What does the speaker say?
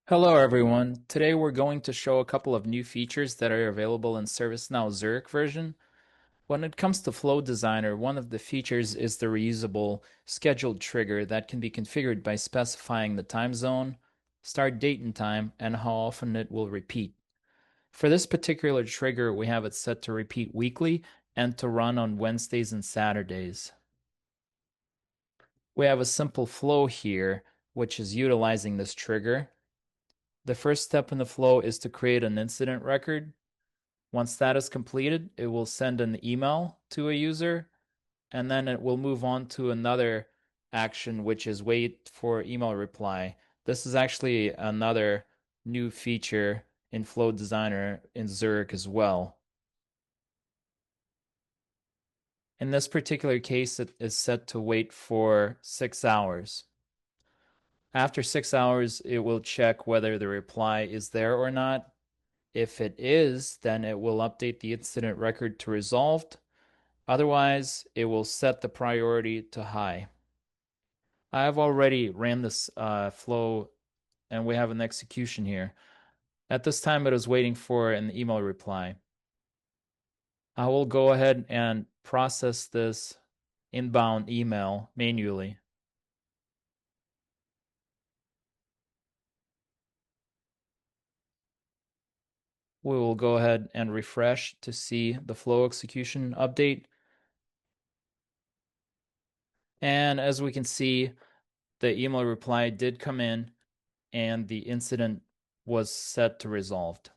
Hello everyone. Today we're going to show a couple of new features that are available in ServiceNow Zurich version. When it comes to Flow Designer, one of the features is the reusable scheduled trigger that can be configured by specifying the time zone, start date and time, and how often it will repeat. For this particular trigger, we have it set to repeat weekly and to run on Wednesdays and Saturdays. We have a simple flow here, which is utilizing this trigger. The first step in the flow is to create an incident record. Once that is completed, it will send an email to a user, and then it will move on to another action, which is wait for email reply. This is actually another new feature in Flow Designer in Zurich as well. In this particular case, it is set to wait for 6 hours. After 6 hours, it will check whether the reply is there or not. If it is, then it will update the incident record to resolved. Otherwise, it will set the priority to high. I have already ran this flow and we have an execution here. At this time, it is waiting for an email reply. I will go ahead and process this inbound email manually. We will go ahead and refresh to see the flow execution update. And as we can see, the email reply did come in and the incident was set to resolved.